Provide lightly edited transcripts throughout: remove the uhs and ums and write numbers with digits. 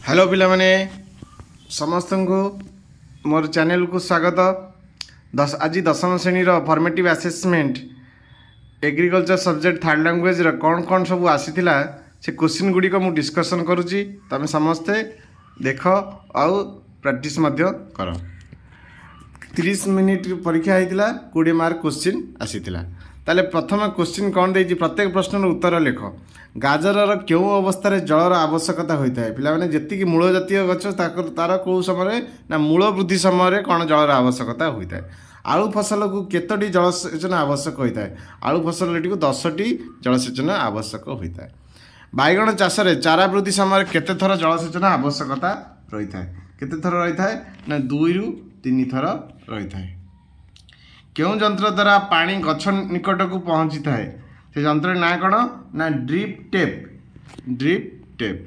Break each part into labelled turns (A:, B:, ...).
A: Hello पिला माने समस्त को मोर चैनल को स्वागत। आज दशम श्रेणी formative assessment agriculture subject third language कौन कौन सब आसीथिला से क्वेश्चन गुड़ी को मु डिस्कशन करुच्ची। तमें समस्ते देख आउ प्रैक्टिस मध्य कर। 30 मिनिट परीक्षा होता 20 मार्क क्वेश्चन आसीथिला। ताले प्रथम क्वेश्चन कौन देजी प्रत्येक प्रश्न उत्तर लिख। गाजर क्यों अवस्था जलर आवश्यकता होता है पिला माने जेतिकी मूल जातीय गछ तार कौ समय ना मूल वृद्धि समय कौन जलर आवश्यकता होता है। आलू फसल को केतोटी जलसेचन आवश्यक होता है। आलू फसल को 10टी जलसेचन आवश्यक होता है। बैगण चाष चारा वृद्धि समय केते थर जलसेचन आवश्यकता रही है। केते थर रही है ना 2 ରୁ 3 थर रही है। क्यों जंत्र द्वारा पानी गछ निकट को पहुँची थाए से जंत्र ना कौन ना ड्रिप टेप।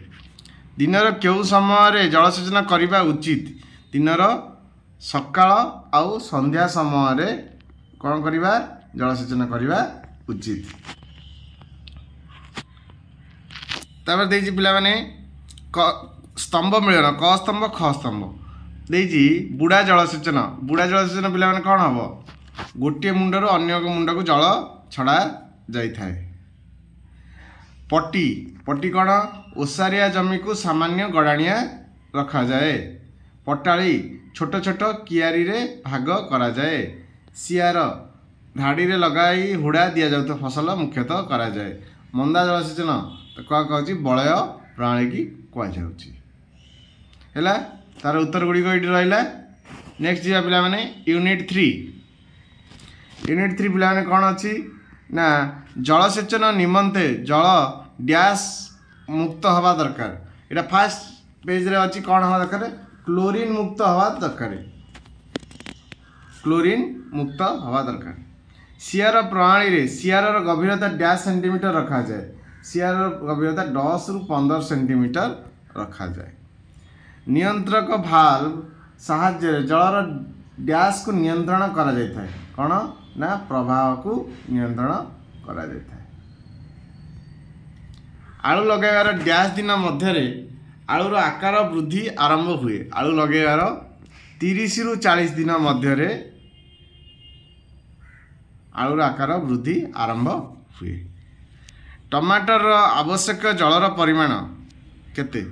A: दिनर क्यों समय जलसेचन करने उचित। दिनर सकाळ आउ संध्या समय कौन करवा जलसेचन करवा उचित। तापर देजी पिला माने स्तंभ मिलन क स्तंभ ख स्तंभ देजी बुढ़ा जलसेचन पिला माने कौन हम गोटे मुंडर अन्य मुंड को जल छड़ा जाए। पट्टी कौन ओसारिया जमी को सामान्य गड़ाणिया रखा जाए। पटाड़ी छोट छोट कियारी रे भाग करा जाए। सियार धाड़ी रे लगाई हुड़ा दिया जाता फसल मुख्यतः करा जाए। मंदा जलसेचन तो क्या कहूँ बलय प्रणाली की कहला। तार उत्तर गुड़िक ये रहा। नेक्स्ट जा पिला माने यूनिट 3 पिला माने कौन अच्छी ना जलसेचन निमंते जल डैश मुक्त हवा दरकार। यहाँ फास्ट पेज रे अच्छी कौन हवा दरकार क्लोरीन मुक्त हवा दरकार। सियार प्रणाली रे सियार गभीरता डैश सेंटीमीटर रखा जाए। सियार गभीरता 10 ରୁ 15 सेंटीमीटर रखा जाए। नियंत्रक भाल्व साहाय्य जलर डैश को नियंत्रण करा जाए। कौन ना प्रवाह को नियंत्रण करा जाए। आलू लगेबार डैश दिन मध्य आलूर आकार वृद्धि आरंभ हुए। आलू लगेबार 30 ରୁ 40 दिन मध्य आलूर आकार वृद्धि आरंभ हुए। टमाटर आवश्यक जलर परिमाण केते।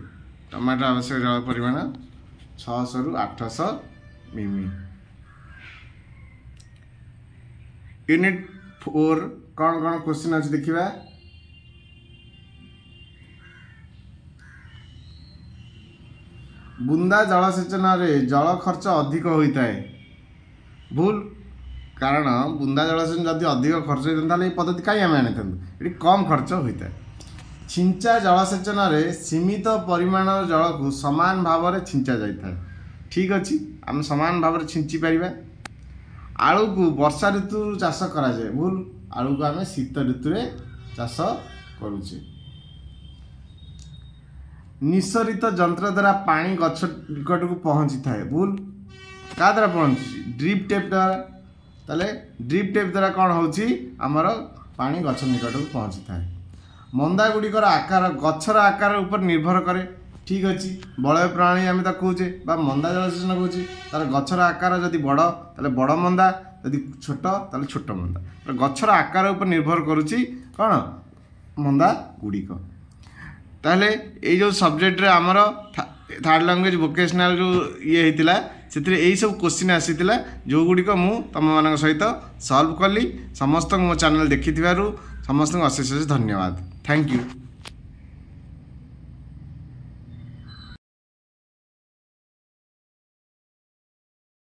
A: टमाटर आवश्यक जल परिमाण 600 ରୁ 800 मिमी। यूनिट 4 कौन कौन क्वेश्चन अच्छे देखा। बुंदा जलसेचन जल खर्च अधिक होता है। भूल कारण बुंदा जलसेचन जदि अधिक खर्च होता है पद्धति कहीं आम आनी ये कम खर्च होता है। छिंचा जलसेचन सीमित परिमाण जल को समान भाव में छिंचा जाए। ठीक अच्छे आम समान भाव में छिंची पार। आलू को वर्षा ऋतु चाष करा जाए। भूल आलू को आम शीत ऋतु चाष करुचे। निस्सरित जंत्र द्वारा पानी गछ निकट को पहुँची थाए। भूल क्या द्वारा पहुँची ड्रिप टेप द्वारा। ताले ड्रिप टेप द्वारा कौन होची आमर पानी गछ निकट को पहुँची थाए। मंदा गुड़िकर आकार गछर आकार ऊपर निर्भर करे। ठीक अच्छे बलय प्रणाली आम कहे मंदा जलसेचन कहे तार गछर आकार जदि बड़ ताले बड़ मंदा जदि छोट ताले छोट मंदा गछर आकार ऊपर निर्भर करुच्ची कौन मंदा गुड़िक। ताहले ये जो सब्जेक्ट रे आमर थर्ड लैंग्वेज वोकेशनल जो ये होता से यही सब क्वेश्चन आसीला जो गुड़िक मु तुम मान सहित सॉल्व कली। समस्त मो चैनल देखि समस्त अशेष धन्यवाद। Thank you.